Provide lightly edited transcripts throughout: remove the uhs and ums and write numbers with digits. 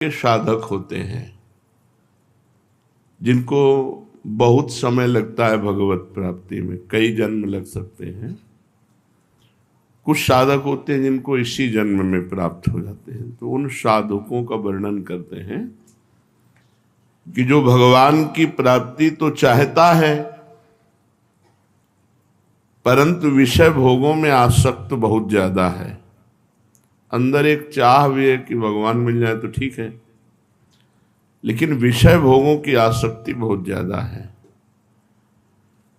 के साधक होते हैं जिनको बहुत समय लगता है भगवत प्राप्ति में, कई जन्म लग सकते हैं। कुछ साधक होते हैं जिनको इसी जन्म में प्राप्त हो जाते हैं। तो उन साधकों का वर्णन करते हैं कि जो भगवान की प्राप्ति तो चाहता है परंतु विषय भोगों में आसक्त बहुत ज्यादा है। अंदर एक चाह भी है कि भगवान मिल जाए तो ठीक है, लेकिन विषय भोगों की आसक्ति बहुत ज्यादा है।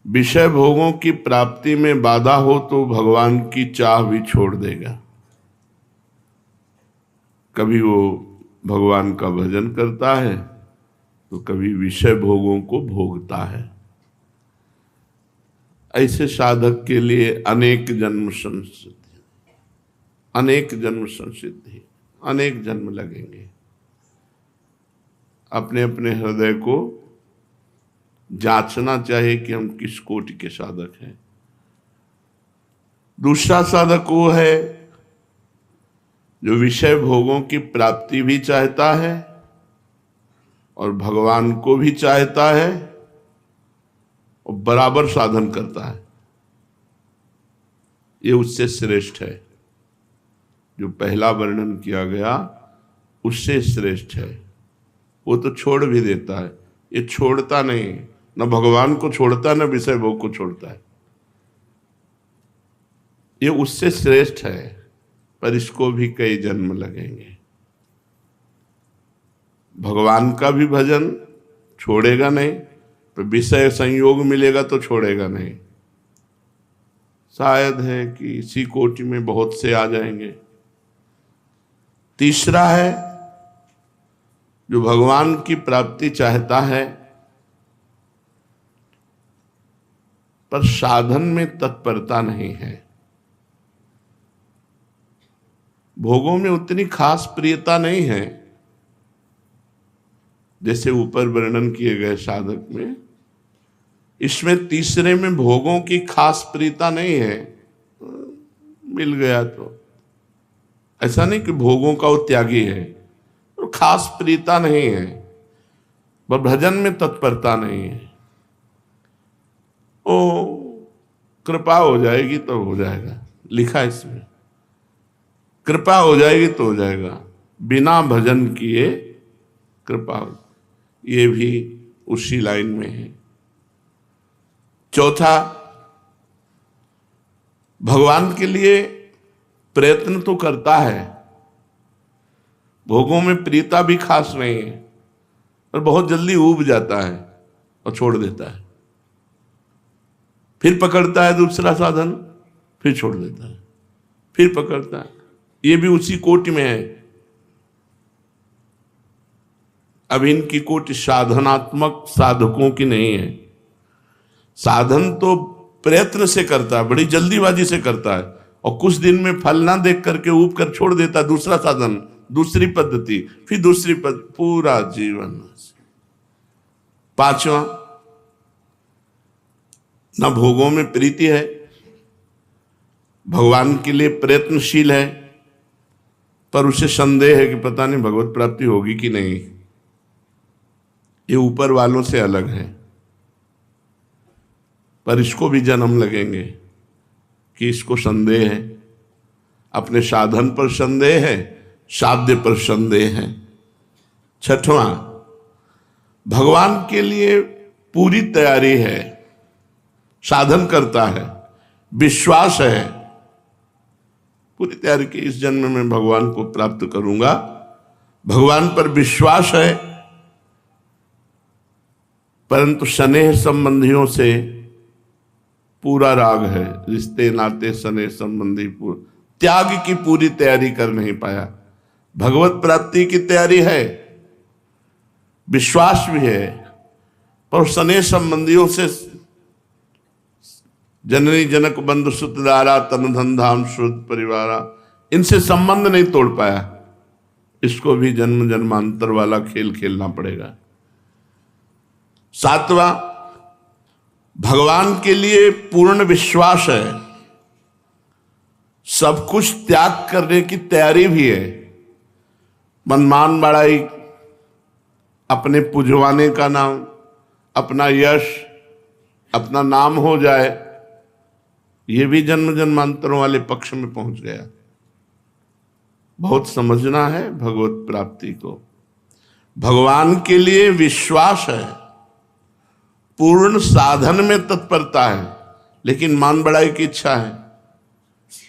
विषय भोगों की प्राप्ति में बाधा हो तो भगवान की चाह भी छोड़ देगा। कभी वो भगवान का भजन करता है तो कभी विषय भोगों को भोगता है। ऐसे साधक के लिए अनेक जन्म संसिद्धि, अनेक जन्म संसिद्धि, अनेक जन्म लगेंगे। अपने अपने हृदय को जांचना चाहिए कि हम किस कोटि के साधक हैं। दूसरा साधक वो है जो विषय भोगों की प्राप्ति भी चाहता है और भगवान को भी चाहता है और बराबर साधन करता है। ये उससे श्रेष्ठ है। जो पहला वर्णन किया गया उससे श्रेष्ठ है। वो तो छोड़ भी देता है, ये छोड़ता नहीं, न भगवान को छोड़ता न विषय भोग को छोड़ता है। ये उससे श्रेष्ठ है, पर इसको भी कई जन्म लगेंगे। भगवान का भी भजन छोड़ेगा नहीं, पर विषय संयोग मिलेगा तो छोड़ेगा नहीं। शायद है कि इसी कोटि में बहुत से आ जाएंगे। तीसरा है जो भगवान की प्राप्ति चाहता है पर साधन में तत्परता नहीं है, भोगों में उतनी खास प्रियता नहीं है जैसे ऊपर वर्णन किए गए साधक में। इसमें तीसरे में भोगों की खास प्रियता नहीं है, मिल गया तो। ऐसा नहीं कि भोगों का वो त्यागी है, तो खास प्रियता नहीं है, वह भजन में तत्परता नहीं है। ओ कृपा हो जाएगी तो हो जाएगा, लिखा इसमें कृपा हो जाएगी तो हो जाएगा, बिना भजन किए कृपा हो। ये भी उसी लाइन में है। चौथा, भगवान के लिए प्रयत्न तो करता है, भोगों में प्रियता भी खास नहीं है, और बहुत जल्दी ऊब जाता है और छोड़ देता है। फिर पकड़ता है दूसरा साधन, फिर छोड़ देता है, फिर पकड़ता है। ये भी उसी कोटि में है। अब इनकी कोटि साधनात्मक साधकों की नहीं है। साधन तो प्रयत्न से करता है, बड़ी जल्दीबाजी से करता है, और कुछ दिन में फल ना देख करके ऊब कर छोड़ देता है। दूसरा साधन, दूसरी पद्धति, फिर दूसरी पद्धति, पूरा जीवन। पांचवा, ना भोगों में प्रीति है, भगवान के लिए प्रयत्नशील है, पर उसे संदेह है कि पता नहीं भगवत प्राप्ति होगी कि नहीं। ये ऊपर वालों से अलग है, पर इसको भी जन्म लगेंगे कि इसको संदेह है, अपने साधन पर संदेह है, साध्य पर संदेह है। छठवां, भगवान के लिए पूरी तैयारी है, साधन करता है, विश्वास है, पूरी तैयारी की इस जन्म में भगवान को प्राप्त करूंगा, भगवान पर विश्वास है, परंतु स्नेह संबंधियों से पूरा राग है। रिश्ते नाते स्नेह संबंधी त्याग की पूरी तैयारी कर नहीं पाया। भगवत प्राप्ति की तैयारी है, विश्वास भी है, पर स्नेह संबंधियों से जननी जनक बंधु सुत दारा तन धन धाम श्रुत परिवारा, इनसे संबंध नहीं तोड़ पाया। इसको भी जन्म जन्मांतर वाला खेल खेलना पड़ेगा। सातवां, भगवान के लिए पूर्ण विश्वास है, सब कुछ त्याग करने की तैयारी भी है, मनमान बड़ाई, अपने पुजवाने का नाम, अपना यश, अपना नाम हो जाए, ये भी जन्म जन्मांतरों वाले पक्ष में पहुंच गया। बहुत समझना है भगवत प्राप्ति को। भगवान के लिए विश्वास है, पूर्ण साधन में तत्परता है, लेकिन मान बढ़ाई की इच्छा है।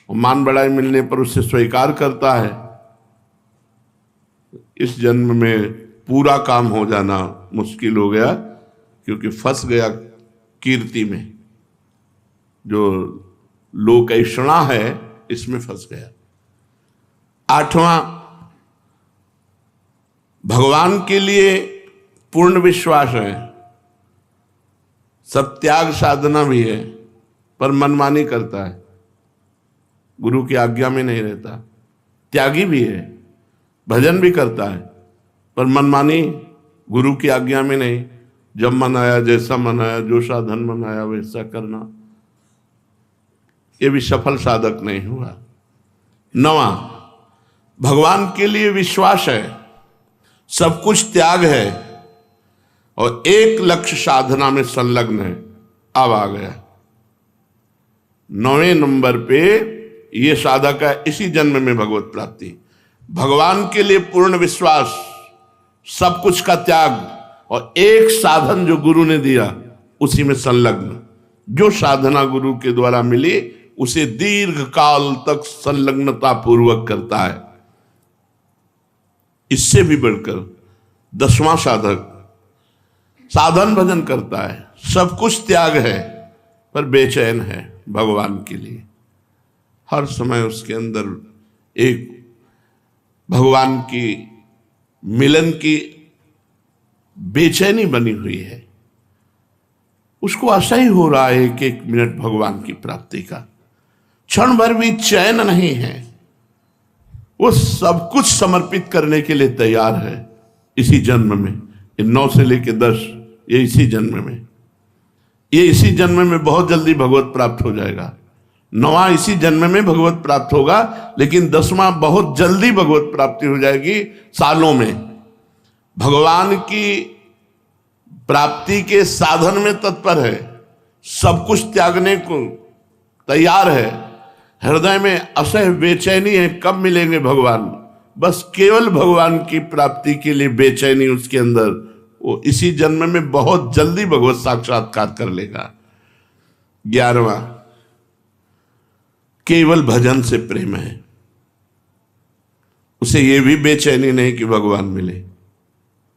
और मान बढ़ाई मिलने पर उसे स्वीकार करता है। इस जन्म में पूरा काम हो जाना मुश्किल हो गया, क्योंकि फंस गया कीर्ति में। जो लोकैषणा है इसमें फंस गया। आठवां, भगवान के लिए पूर्ण विश्वास है, सब त्याग साधना भी है, पर मनमानी करता है, गुरु की आज्ञा में नहीं रहता। त्यागी भी है, भजन भी करता है, पर मनमानी, गुरु की आज्ञा में नहीं। जब मन आया, जैसा मन आया, जो साधन मन आया वैसा करना, ये भी सफल साधक नहीं हुआ। नवा, भगवान के लिए विश्वास है, सब कुछ त्याग है और एक लक्ष्य साधना में संलग्न है। अब आ गया 9वें नंबर पे, ये साधक है इसी जन्म में भगवत प्राप्ति। भगवान के लिए पूर्ण विश्वास, सब कुछ का त्याग और एक साधन जो गुरु ने दिया उसी में संलग्न। जो साधना गुरु के द्वारा मिली उसे दीर्घ काल तक संलग्नता पूर्वक करता है। इससे भी बढ़कर 10वां साधक साधन भजन करता है, सब कुछ त्याग है, पर बेचैन है भगवान के लिए। हर समय उसके अंदर एक भगवान की मिलन की बेचैनी बनी हुई है। उसको असह्य हो रहा है एक एक मिनट भगवान की प्राप्ति का, क्षण भर भी चैन नहीं है। वो सब कुछ समर्पित करने के लिए तैयार है इसी जन्म में। 9 से लेकर 10, ये इसी जन्म में, ये इसी जन्म में बहुत जल्दी भगवत प्राप्त हो जाएगा। 9वां इसी जन्म में भगवत प्राप्त होगा, लेकिन 10वां बहुत जल्दी भगवत प्राप्ति हो जाएगी, सालों में। भगवान की प्राप्ति के साधन में तत्पर है, सब कुछ त्यागने को तैयार है। हृदय में असह्य बेचैनी है, कब मिलेंगे भगवान, बस केवल भगवान की प्राप्ति के लिए बेचैनी उसके अंदर। वो इसी जन्म में बहुत जल्दी भगवत साक्षात्कार कर लेगा। 11वां, केवल भजन से प्रेम है, उसे ये भी बेचैनी नहीं कि भगवान मिले।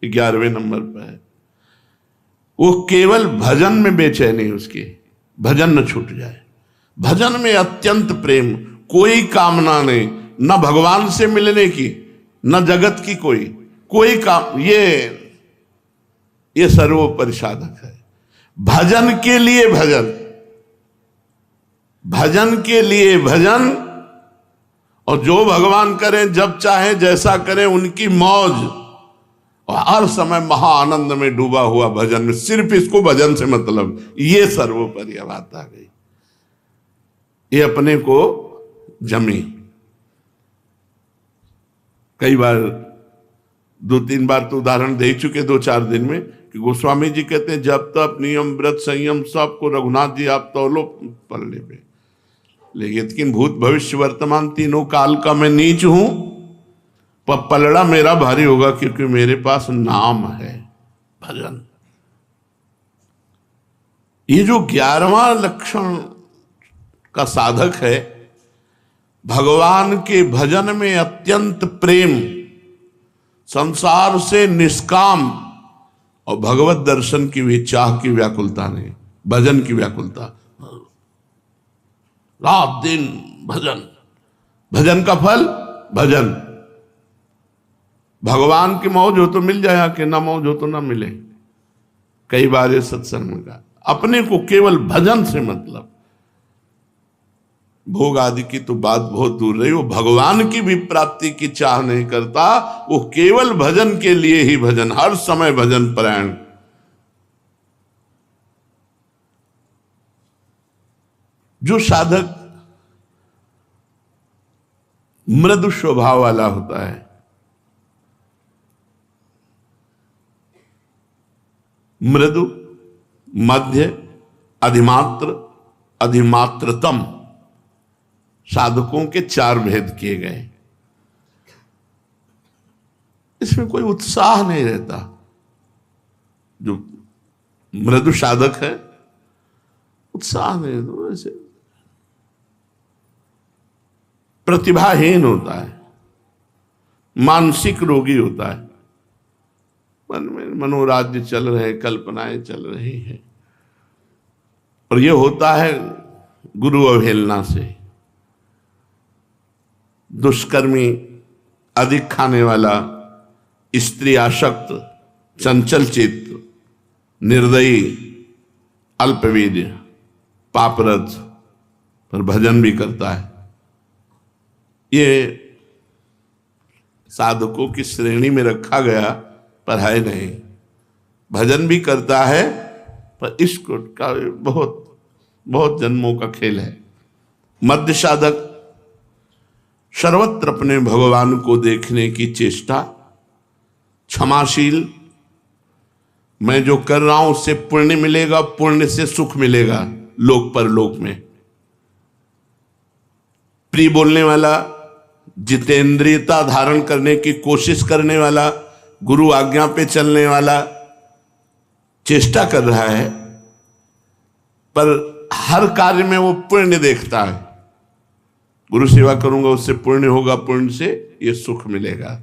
11वें नंबर पर है, वो केवल भजन में बेचैनी, उसकी भजन न छूट जाए। भजन में अत्यंत प्रेम, कोई कामना नहीं, न भगवान से मिलने की, न जगत की कोई काम। ये सर्वोपरि साधक है। भजन के लिए भजन, भजन के लिए भजन, और जो भगवान करें, जब चाहे जैसा करें, उनकी मौज, और हर समय महाआनंद में डूबा हुआ भजन में, सिर्फ इसको भजन से मतलब, ये सर्वोपरि बात आ गई। ये अपने को जमी। कई बार 2-3 बार तो उदाहरण दे चुके 2-4 दिन में, कि गोस्वामी जी कहते हैं जब तक नियम व्रत संयम सबको रघुनाथ जी आप तौलो पल्ले पे, लेकिन भूत भविष्य वर्तमान तीनों काल का मैं नीच हूं, पर पलड़ा मेरा भारी होगा, क्योंकि मेरे पास नाम है भजन। ये जो 11वां लक्षण का साधक है, भगवान के भजन में अत्यंत प्रेम, संसार से निष्काम, और भगवत दर्शन की भी चाह की व्याकुलता नहीं, भजन की व्याकुलता। रात दिन भजन, भजन का फल भजन। भगवान की मौज हो तो मिल जाए, कि ना मौज हो तो ना मिले। कई बार ये सत्संग में कहा, अपने को केवल भजन से मतलब, भोग आदि की तो बात बहुत दूर रही, वो भगवान की भी प्राप्ति की चाह नहीं करता, वो केवल भजन के लिए ही भजन, हर समय भजन परायण। जो साधक मृदु स्वभाव वाला होता है, मृदु, मध्य, अधिमात्र, अधिमात्रतम साधकों के 4 भेद किए गए। इसमें कोई उत्साह नहीं रहता। जो मृदु साधक है उत्साह नहीं, तो ऐसे प्रतिभाहीन होता है, मानसिक रोगी होता है, मन में मनोराज्य चल रहे, कल्पनाएं चल रही हैं। और यह होता है गुरु अवहेलना से। दुष्कर्मी, अधिक खाने वाला, स्त्री आसक्त, चंचल चित्त, निर्दयी, अल्पवीर्य, पापरत, पर भजन भी करता है, ये साधकों की श्रेणी में रखा गया, पर है नहीं। भजन भी करता है, पर इसको का बहुत बहुत जन्मों का खेल है। मध्य साधक सर्वत्र अपने भगवान को देखने की चेष्टा, क्षमाशील, मैं जो कर रहा हूं उससे पुण्य मिलेगा, पुण्य से सुख मिलेगा लोक परलोक में। प्रिय बोलने वाला, जितेंद्रियता धारण करने की कोशिश करने वाला, गुरु आज्ञा पे चलने वाला, चेष्टा कर रहा है, पर हर कार्य में वो पुण्य देखता है। गुरु सेवा करूंगा उससे पुण्य होगा, पुण्य से ये सुख मिलेगा।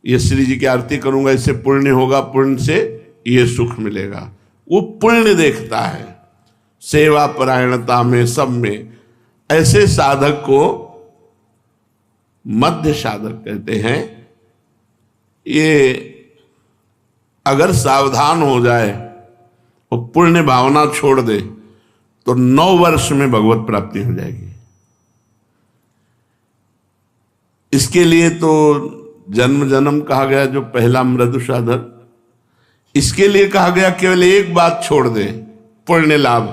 ये श्री जी की आरती करूंगा इससे पुण्य होगा, पुण्य से ये सुख मिलेगा। वो पुण्य देखता है सेवा परायणता में, सब में। ऐसे साधक को मध्य साधक कहते हैं। ये अगर सावधान हो जाए और पुण्य भावना छोड़ दे तो 9 वर्ष में भगवत प्राप्ति हो जाएगी। इसके लिए तो जन्म जन्म कहा गया, जो पहला मृदु साधक, इसके लिए कहा गया केवल एक बात छोड़ दे, पुण्य लाभ।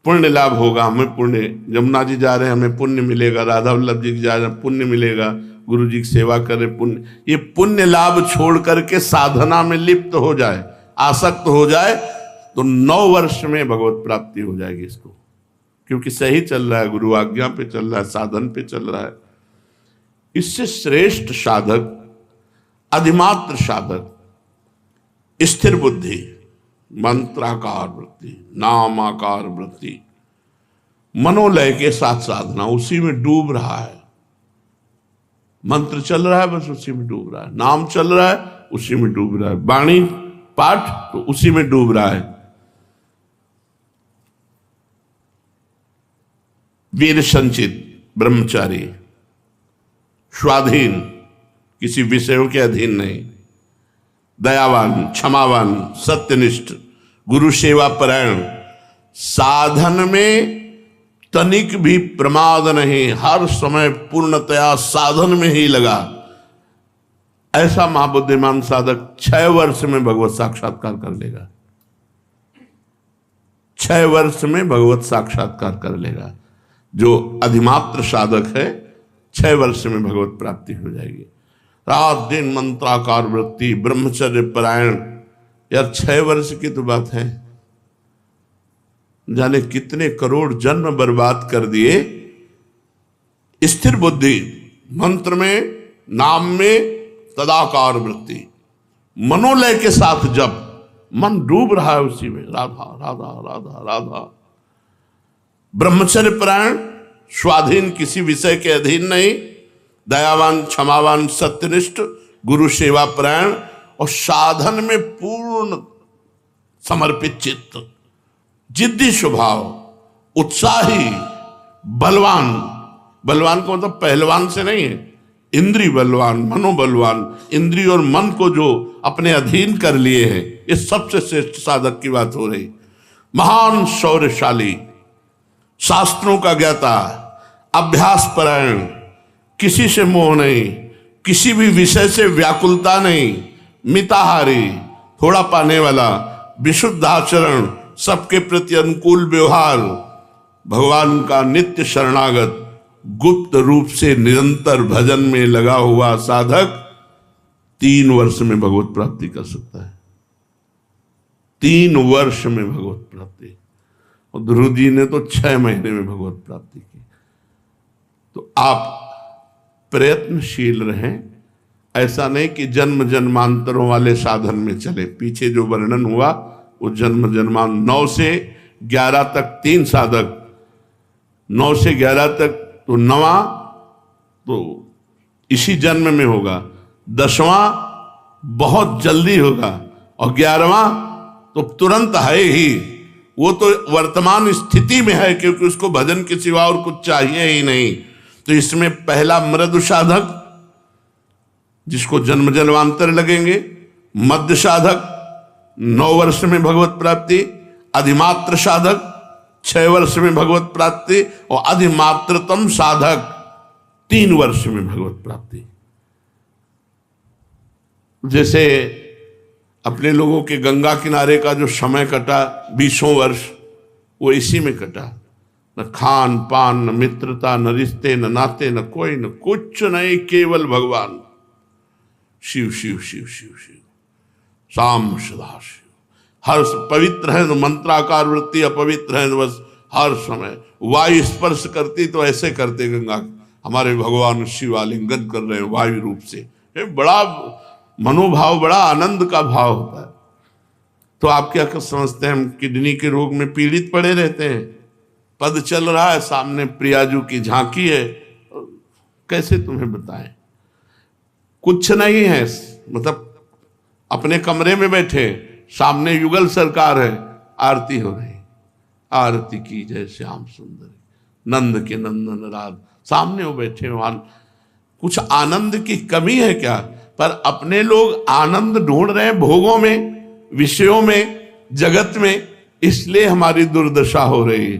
पुण्य लाभ होगा, हमें पुण्य, यमुना जी जा रहे हैं हमें पुण्य मिलेगा, राधा वल्लभ जी जा रहे हैं पुण्य मिलेगा, गुरु जी की सेवा करे पुण्य। ये पुण्य लाभ छोड़ करके साधना में लिप्त हो जाए, आसक्त हो जाए, तो 9 वर्ष में भगवत प्राप्ति हो जाएगी इसको। क्योंकि सही चल रहा है, गुरु आज्ञा पे चल रहा है, साधन पे चल रहा है। इससे श्रेष्ठ साधक, अधिमात्र साधक, स्थिर बुद्धि, मंत्राकार वृत्ति, नामाकार वृत्ति, मनोलय के साथ साधना, उसी में डूब रहा है। मंत्र चल रहा है बस उसी में डूब रहा है, नाम चल रहा है उसी में डूब रहा है, वाणी पाठ तो उसी में डूब रहा है। वीर संचित, ब्रह्मचारी, स्वाधीन, किसी विषयों के अधीन नहीं, दयावान, क्षमावान, सत्यनिष्ठ, गुरु सेवा परायण, साधन में तनिक भी प्रमाद नहीं, हर समय पूर्णतया साधन में ही लगा। ऐसा महाबुद्धिमान साधक 6 वर्ष में भगवत साक्षात्कार कर लेगा। 6 वर्ष में भगवत साक्षात्कार कर लेगा। जो अधिमात्र साधक है 6 वर्ष में भगवत प्राप्ति हो जाएगी। रात दिन मंत्राकार वृत्ति, ब्रह्मचर्य परायण, यार 6 वर्ष की तो बात है, जाने कितने करोड़ जन्म बर्बाद कर दिए। स्थिर बुद्धि, मंत्र में, नाम में तदाकार वृत्ति, मनोलय के साथ जब मन डूब रहा है उसी में, राधा राधा राधा राधा। ब्रह्मचर्य परायण, स्वाधीन, किसी विषय के अधीन नहीं, दयावान, क्षमावान, सत्यनिष्ठ, गुरु सेवा परायण, और साधन में पूर्ण समर्पित चित्त, जिद्दी स्वभाव, उत्साही, बलवान। बलवान को मतलब पहलवान से नहीं है, इंद्रिय बलवान, मनोबलवान, इंद्रिय और मन को जो अपने अधीन कर लिए हैं, इस सबसे श्रेष्ठ साधक की बात हो रही। महान शौर्यशाली, शास्त्रों का ज्ञाता, अभ्यास परायण, किसी से मोह नहीं, किसी भी विषय से व्याकुलता नहीं, मिताहारी, थोड़ा पाने वाला, विशुद्ध आचरण, सबके प्रति अनुकूल व्यवहार, भगवान का नित्य शरणागत, गुप्त रूप से निरंतर भजन में लगा हुआ साधक 3 वर्ष में भगवत प्राप्ति कर सकता है। 3 वर्ष में भगवत प्राप्ति, और ध्रुव जी ने तो 6 महीने में भगवत प्राप्ति की। तो आप प्रयत्नशील रहें, ऐसा नहीं कि जन्म जन्मांतरों वाले साधन में चले। पीछे जो वर्णन हुआ वो जन्म जन्मांतर 9 से 11 तक 3 साधक, 9 से 11 तक तो 9वां तो इसी जन्म में होगा, 10वां बहुत जल्दी होगा, और 11वां तो तुरंत है ही। वो तो वर्तमान स्थिति में है, क्योंकि उसको भजन के सिवा और कुछ चाहिए ही नहीं। तो इसमें पहला मृदु साधक जिसको जन्म जन्मांतर लगेंगे, मध्य साधक 9 वर्ष में भगवत प्राप्ति, अधिमात्र साधक 6 वर्ष में भगवत प्राप्ति, और अधिमात्रतम साधक 3 वर्ष में भगवत प्राप्ति। जैसे अपने लोगों के गंगा किनारे का जो समय कटा 20 वर्ष, वो इसी में कटा। न खान पान, न मित्रता, न रिश्ते, न नाते, न कोई, न कुछ नहीं, केवल भगवान। शिव शिव शिव शिव शिव, शाम सदा शिव। हर पवित्र है तो मंत्राकार वृत्ति, अपवित्र है तो बस हर समय वायु स्पर्श करती तो ऐसे करते गंगा, हमारे भगवान शिव आलिंगन कर रहे हैं वायु रूप से। ये बड़ा मनोभाव, बड़ा आनंद का भाव होता है। तो आप क्या समझते हैं, हम किडनी के रोग में पीड़ित पड़े रहते हैं, पद चल रहा है, सामने प्रियाजू की झांकी है, कैसे तुम्हें बताएं। कुछ नहीं है, मतलब अपने कमरे में बैठे, सामने युगल सरकार है, आरती हो रही, आरती की जय श्याम सुंदर नंद के नंदन राध, सामने वो बैठे, वहां कुछ आनंद की कमी है क्या? पर अपने लोग आनंद ढूंढ रहे हैं भोगों में, विषयों में, जगत में, इसलिए हमारी दुर्दशा हो रही है।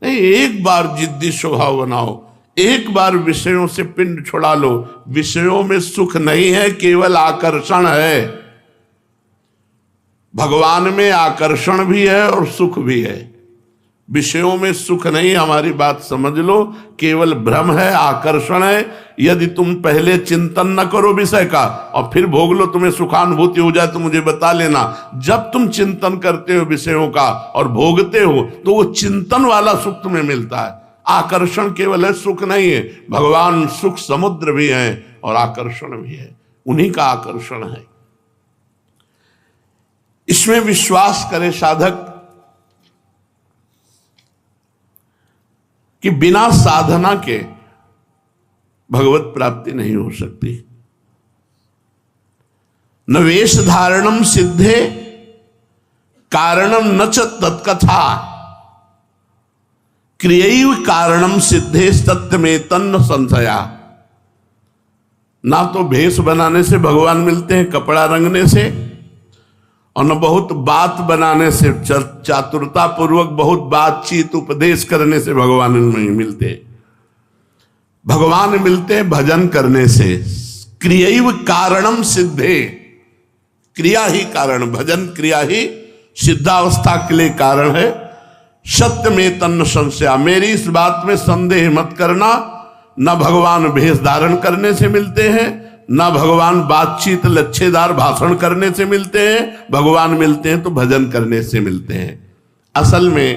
नहीं, एक बार जिद्दी स्वभाव बनाओ, एक बार विषयों से पिंड छुड़ा लो। विषयों में सुख नहीं है, केवल आकर्षण है। भगवान में आकर्षण भी है और सुख भी है, विषयों में सुख नहीं। हमारी बात समझ लो, केवल भ्रम है, आकर्षण है। यदि तुम पहले चिंतन न करो विषय का और फिर भोग लो, तुम्हें सुखानुभूति हो जाए तो मुझे बता लेना। जब तुम चिंतन करते हो विषयों का और भोगते हो तो वो चिंतन वाला सुख तुम्हें मिलता है। आकर्षण केवल है, सुख नहीं है। भगवान सुख समुद्र भी है और आकर्षण भी है, उन्हीं का आकर्षण है। इसमें विश्वास करे साधक कि बिना साधना के भगवत प्राप्ति नहीं हो सकती। न वेश धारणम सिद्धे कारणम न च तत्कथा, क्रियैव कारणम सिद्धे सत्य में तन्न संशया। ना तो भेष बनाने से भगवान मिलते हैं, कपड़ा रंगने से, और न बहुत बात बनाने से, चातुरता पूर्वक बहुत बातचीत उपदेश करने से भगवान नहीं मिलते। भगवान मिलते हैं भजन करने से। क्रियैव कारणम सिद्धे, क्रिया ही कारण, भजन क्रिया ही सिद्धावस्था के लिए कारण है। सत्य में तन्न संशया, मेरी इस बात में संदेह मत करना। न भगवान भेष धारण करने से मिलते हैं, न भगवान बातचीत लच्छेदार भाषण करने से मिलते हैं। भगवान मिलते हैं तो भजन करने से मिलते हैं। असल में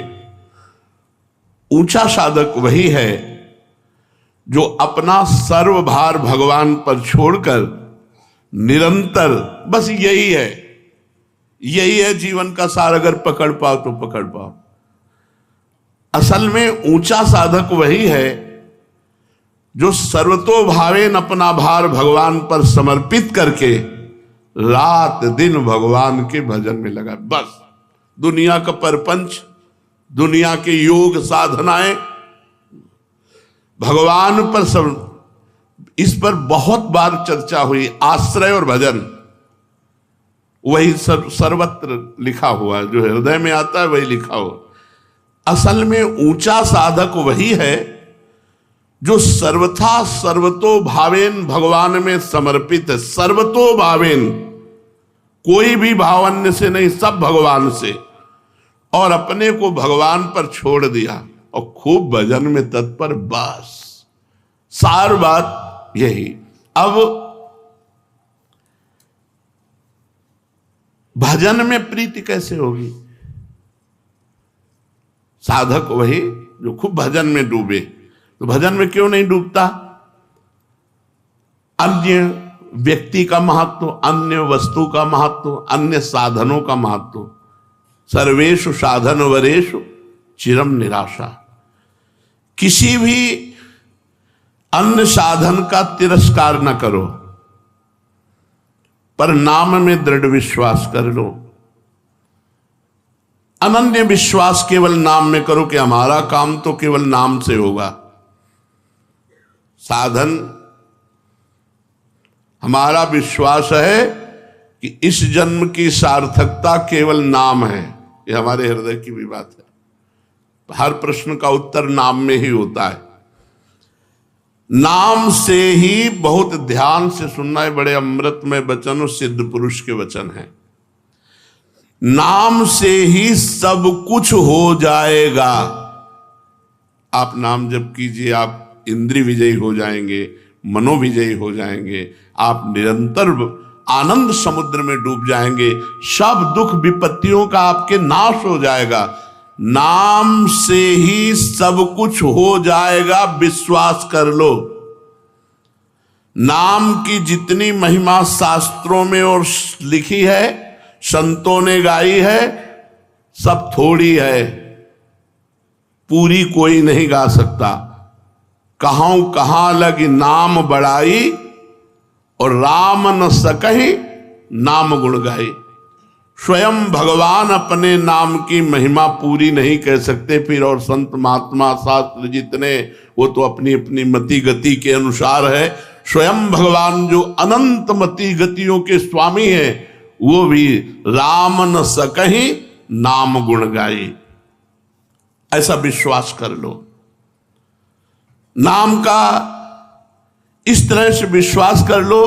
ऊंचा साधक वही है जो अपना सर्वभार भगवान पर छोड़कर निरंतर, बस यही है, यही है जीवन का सार। अगर पकड़ पाओ तो पकड़ पाओ। असल में ऊंचा साधक वही है जो सर्वतोभावेन अपना भार भगवान पर समर्पित करके रात दिन भगवान के भजन में लगा। बस दुनिया का परपंच, दुनिया के योग साधनाएं भगवान पर सब, इस पर बहुत बार चर्चा हुई। आश्रय और भजन वही सर्वत्र लिखा हुआ है, जो हृदय में आता है वही लिखा हुआ। असल में ऊंचा साधक वही है जो सर्वथा सर्वतो भावेन भगवान में समर्पित है। सर्वतो भावेन, कोई भी भावन्य से नहीं, सब भगवान से, और अपने को भगवान पर छोड़ दिया और खूब भजन में तत्पर। बस सार बात यही। अब भजन में प्रीति कैसे होगी? साधक वही जो खूब भजन में डूबे। तो भजन में क्यों नहीं डूबता? अन्य व्यक्ति का महत्व, अन्य वस्तु का महत्व, अन्य साधनों का महत्व। सर्वेषु साधन वरेषु चिरम निराशा। किसी भी अन्य साधन का तिरस्कार न करो, पर नाम में दृढ़ विश्वास कर लो। अनन्य विश्वास केवल नाम में करो कि हमारा काम तो केवल नाम से होगा। साधन, हमारा विश्वास है कि इस जन्म की सार्थकता केवल नाम है। ये हमारे हृदय की भी बात है। हर प्रश्न का उत्तर नाम में ही होता है। नाम से ही, बहुत ध्यान से सुनना है, बड़े अमृतमय वचन और सिद्ध पुरुष के वचन हैं। नाम से ही सब कुछ हो जाएगा। आप नाम जप कीजिए, आप इंद्रिय विजयी हो जाएंगे, मनोविजयी हो जाएंगे, आप निरंतर आनंद समुद्र में डूब जाएंगे, सब दुख विपत्तियों का आपके नाश हो जाएगा। नाम से ही सब कुछ हो जाएगा, विश्वास कर लो। नाम की जितनी महिमा शास्त्रों में और लिखी है, संतों ने गाई है, सब थोड़ी है, पूरी कोई नहीं गा सकता। कहां लगी नाम बढ़ाई, और राम न सकहि नाम गुण गाई। स्वयं भगवान अपने नाम की महिमा पूरी नहीं कह सकते, फिर और संत महात्मा शास्त्र जितने, वो तो अपनी अपनी मति गति के अनुसार है। स्वयं भगवान जो अनंत मति गतियों के स्वामी हैं, वो भी राम न सकहि नाम गुण गाई। ऐसा विश्वास कर लो। नाम का इस तरह से विश्वास कर लो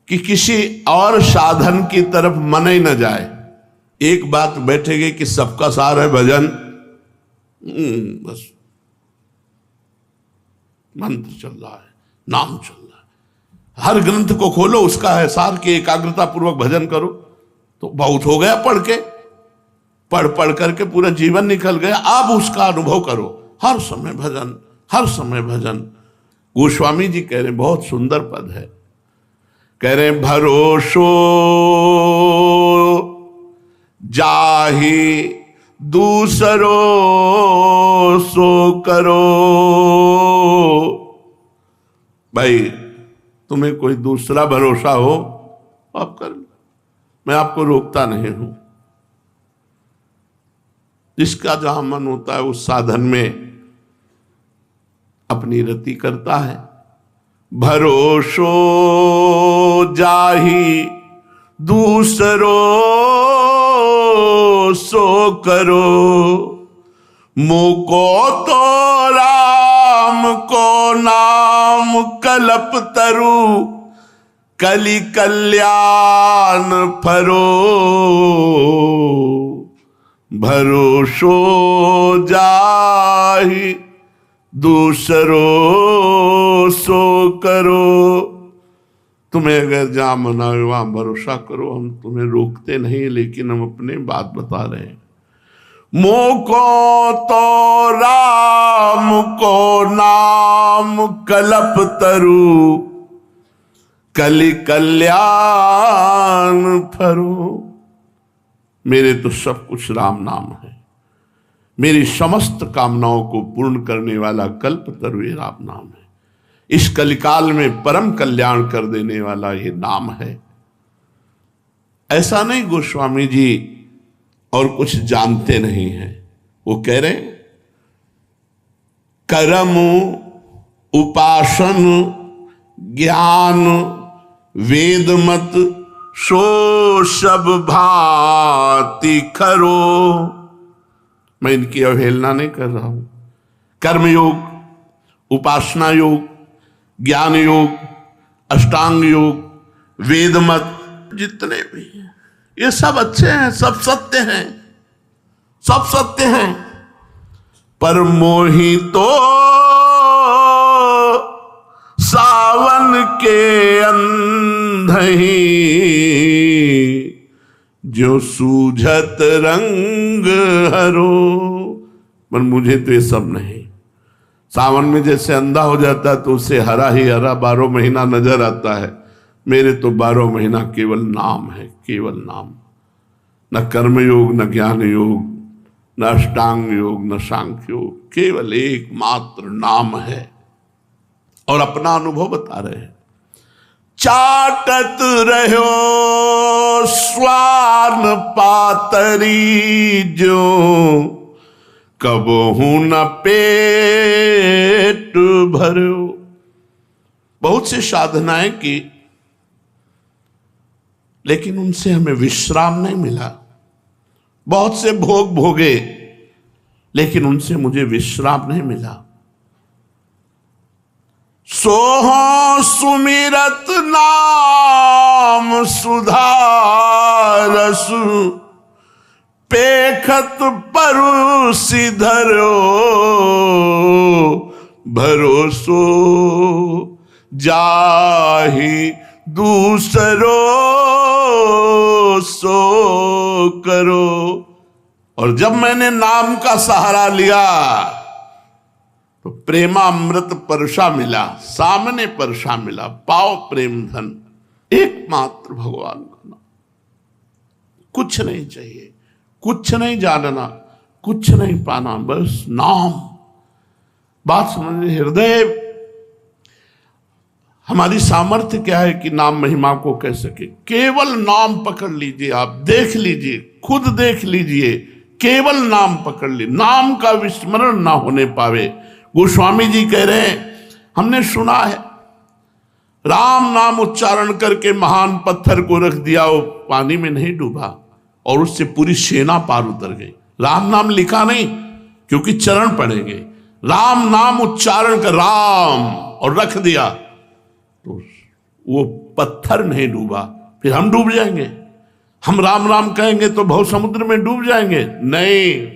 कि किसी और साधन की तरफ मन ही न जाए। एक बात बैठेगी कि सबका सार है भजन, बस मंत्र चल रहा है, नाम चल रहा है। हर ग्रंथ को खोलो, उसका है सार की एकाग्रता पूर्वक भजन करो, तो बहुत हो गया। पढ़ करके पूरा जीवन निकल गया। अब उसका अनुभव करो, हर समय भजन, हर समय भजन। गोस्वामी जी कह रहे, बहुत सुंदर पद है, कह रहे भरोसो जाहि दूसरो सो करो। भाई तुम्हें कोई दूसरा भरोसा हो आप कर लो, मैं आपको रोकता नहीं हूं। जिसका जहां मन होता है उस साधन में अपनी रति करता है। भरोसो जाहि दूसरो सो करो। मुको तो राम को नाम कल्प तरु, कलि कल्याण फरो। भरोसो जाहि दूसरो सो करो। तुम्हें अगर जहां मना हो वहां भरोसा करो, हम तुम्हें रोकते नहीं, लेकिन हम अपने बात बता रहे हैं। मोको तो राम को नाम कल्प तरु, कलि कल्याण फरो। मेरे तो सब कुछ राम नाम है। मेरी समस्त कामनाओं को पूर्ण करने वाला कल्प तरु ये राम नाम है। इस कलिकाल में परम कल्याण कर देने वाला ये नाम है। ऐसा नहीं गोस्वामी जी और कुछ जानते नहीं हैं। वो कह रहे कर्म उपासन ज्ञान वेद मत सो सब भांति खरो। मैं इनकी अवहेलना नहीं कर रहा हूं। कर्म योग, उपासना योग, ज्ञान योग, अष्टांग योग, वेद मत, जितने भी हैं ये सब अच्छे हैं, सब सत्य हैं, सब सत्य हैं। पर मोहि तो सावन के अंधही ज्यो सूझत रंग हरो। पर मुझे तो ये सब नहीं। सावन में जैसे अंधा हो जाता है तो उसे हरा ही हरा 12 महीना नजर आता है, मेरे तो 12 महीना केवल नाम है, केवल नाम। न कर्म योग, न ज्ञान योग, न अष्टांग योग, न सांख्य योग, केवल एकमात्र नाम है। और अपना अनुभव बता रहे हैं। चाटत रहो स्वान पातरी जो, कबहू न पेट भरो। बहुत सी साधनाएं की, लेकिन उनसे हमें विश्राम नहीं मिला। बहुत से भोग भोगे, लेकिन उनसे मुझे विश्राम नहीं मिला। सोहो सुमिरत नाम सुधारस, पेखत परुसि धरो, भरोसो जाहि दूसरो सो करो। और जब मैंने नाम का सहारा लिया तो प्रेमामृत परशा मिला, सामने परशा मिला। पाओ प्रेम धन, एकमात्र भगवान का नाम। कुछ नहीं चाहिए, कुछ नहीं जानना, कुछ नहीं पाना, बस नाम। बात समझिए। हृदय, हमारी सामर्थ्य क्या है कि नाम महिमा को कह सके। केवल नाम पकड़ लीजिए, आप देख लीजिए, खुद देख लीजिए, केवल नाम पकड़ लीजिए, नाम का विस्मरण ना होने पावे। गोस्वामी जी कह रहे हैं, हमने सुना है राम नाम उच्चारण करके महान पत्थर को रख दिया, वो पानी में नहीं डूबा और उससे पूरी सेना पार उतर गई। राम नाम लिखा नहीं, क्योंकि चरण पड़ेंगे। राम नाम उच्चारण कर राम और रख दिया तो वो पत्थर नहीं डूबा। फिर हम डूब जाएंगे? हम राम राम कहेंगे तो भव समुद्र में डूब जाएंगे? नहीं।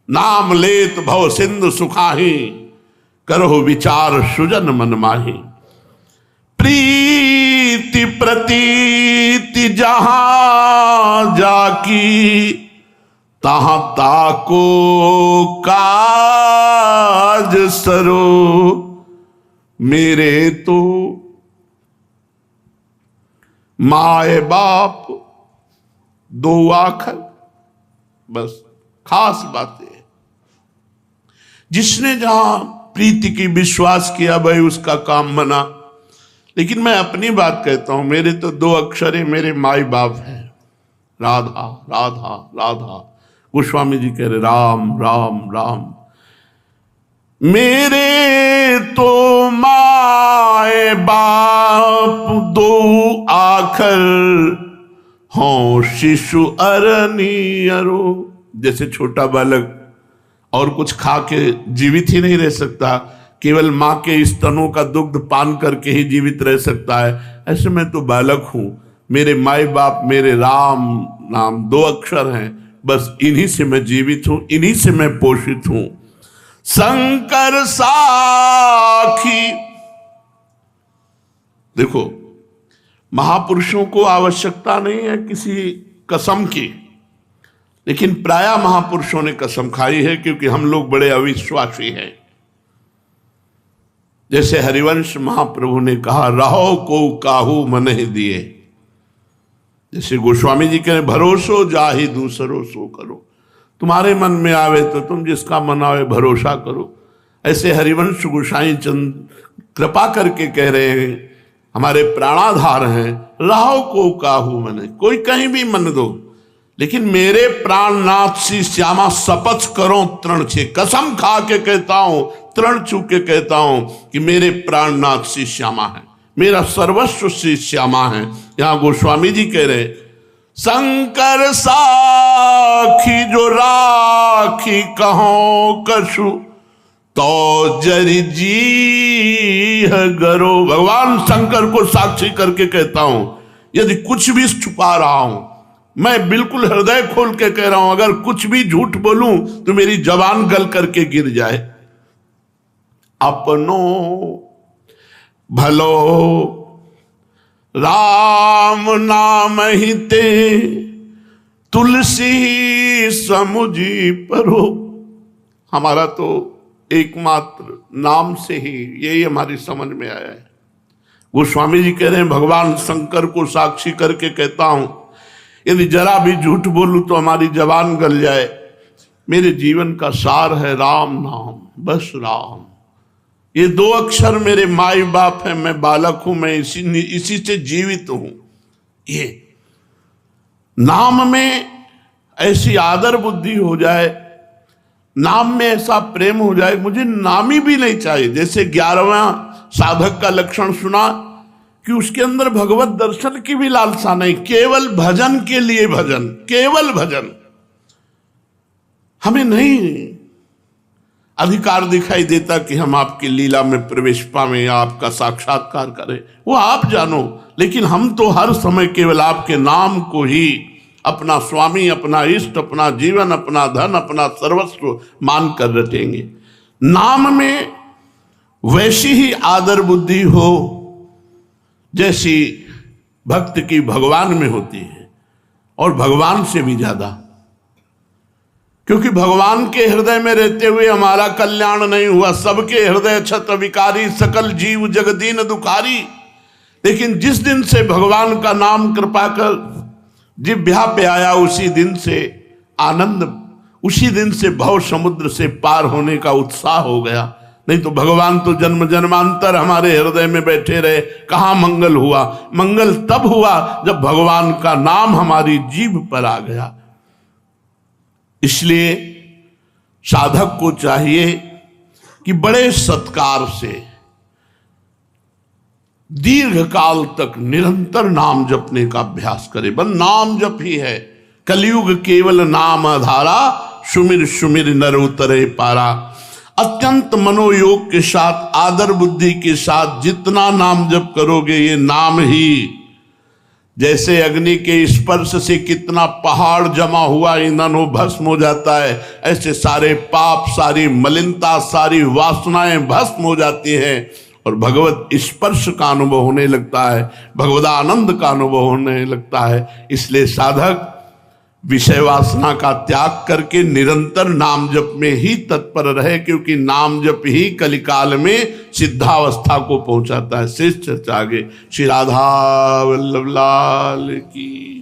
नाम लेत भव सिंधु सुखाही, करो विचार सुजन मन माही। प्रीति प्रतीति जहां जाकी, तहां ताको काज सरो। मेरे तो माए बाप दो आखर, बस खास बातें। जिसने जहां प्रीति की विश्वास किया भाई उसका काम बना। लेकिन मैं अपनी बात कहता हूं, मेरे तो 2 अक्षर है, मेरे माई बाप हैं, राधा राधा राधा। गोस्वामी जी कह रहे राम राम राम। मेरे तो माए बाप 2 आखर, हों शिशु अरनियरो। जैसे छोटा बालक और कुछ खा के जीवित ही नहीं रह सकता, केवल मां के स्तनों का दुग्ध पान करके ही जीवित रह सकता है, ऐसे मैं तो बालक हूं। मेरे माई बाप मेरे राम नाम 2 अक्षर हैं, बस इन्हीं से मैं जीवित हूं, इन्हीं से मैं पोषित हूं। शंकर साखी। देखो, महापुरुषों को आवश्यकता नहीं है किसी कसम की, लेकिन प्रायः महापुरुषों ने कसम खाई है, क्योंकि हम लोग बड़े अविश्वासी हैं। जैसे हरिवंश महाप्रभु ने कहा, रहो को काहू मन ही दिए। जैसे गोस्वामी जी कह, भरोसो जाहि दूसरो सो करो। तुम्हारे मन में आवे तो तुम जिसका मन आवे भरोसा करो। ऐसे हरिवंश गोसाई चंद कृपा करके कह रहे हैं, हमारे प्राणाधार हैं, रहो को काहू मन। कोई कहीं भी मन दो, लेकिन मेरे प्राणनाथ श्री श्यामा शपथ करो तृण छे। कसम खा के कहता हूं, तृण छू के कहता हूं कि मेरे प्राणनाथ श्री श्यामा है, मेरा सर्वस्व श्री श्यामा है। यहां गोस्वामी जी कह रहे, शंकर साखी जो राखी कहो कछु, तो जरि जी गरो। भगवान शंकर को साक्षी करके कहता हूं, यदि कुछ भी छुपा रहा हूं, मैं बिल्कुल हृदय खोल के कह रहा हूं, अगर कुछ भी झूठ बोलूं तो मेरी जबान गल करके गिर जाए। अपनो भलो राम नाम ही ते, तुलसी समुझी परो। हमारा तो एकमात्र नाम से ही यही हमारी समझ में आया है। गोस्वामी जी कह रहे हैं, भगवान शंकर को साक्षी करके कहता हूं, यदि जरा भी झूठ बोलूं तो हमारी जबान गल जाए। मेरे जीवन का सार है राम नाम, बस राम। ये 2 अक्षर मेरे माई बाप है, मैं बालक हूं, मैं इसी से जीवित हूं। ये नाम में ऐसी आदर बुद्धि हो जाए, नाम में ऐसा प्रेम हो जाए, मुझे नाम ही भी नहीं चाहिए। जैसे 11वां साधक का लक्षण सुना कि उसके अंदर भगवत दर्शन की भी लालसा नहीं, केवल भजन के लिए भजन, केवल भजन। हमें नहीं अधिकार दिखाई देता कि हम आपकी लीला में प्रवेश पावें या आपका साक्षात्कार करें, वो आप जानो। लेकिन हम तो हर समय केवल आपके नाम को ही अपना स्वामी, अपना इष्ट, अपना जीवन, अपना धन, अपना सर्वस्व मान कर रटेंगे। नाम में वैसी ही आदर बुद्धि हो जैसी भक्त की भगवान में होती है, और भगवान से भी ज्यादा, क्योंकि भगवान के हृदय में रहते हुए हमारा कल्याण नहीं हुआ। सबके हृदय छत्र विकारी, सकल जीव जगदीन दुखारी। लेकिन जिस दिन से भगवान का नाम कृपा कर जिह्वा पे आया, उसी दिन से आनंद, उसी दिन से भव समुद्र से पार होने का उत्साह हो गया। नहीं तो भगवान तो जन्म जन्मांतर हमारे हृदय में बैठे रहे, कहाँ मंगल हुआ? मंगल तब हुआ जब भगवान का नाम हमारी जीभ पर आ गया। इसलिए साधक को चाहिए कि बड़े सत्कार से दीर्घ काल तक निरंतर नाम जपने का अभ्यास करे। बस नाम जप ही है। कलयुग केवल नाम आधारा, सुमिर सुमिर नर उतरे पारा। अत्यंत मनोयोग के साथ, आदर बुद्धि के साथ जितना नाम जप करोगे, ये नाम ही जैसे अग्नि के स्पर्श से कितना पहाड़ जमा हुआ ईंधन हो भस्म हो जाता है, ऐसे सारे पाप, सारी मलिनता, सारी वासनाएं भस्म हो जाती हैं और भगवत स्पर्श का अनुभव होने लगता है, भगवदानंद का अनुभव होने लगता है। इसलिए साधक विषय वासना का त्याग करके निरंतर नाम जप में ही तत्पर रहे, क्योंकि नाम जप ही कलिकाल में सिद्धावस्था को पहुंचाता है। शेष चर्चा आगे। श्री राधा वल्लभ लाल की।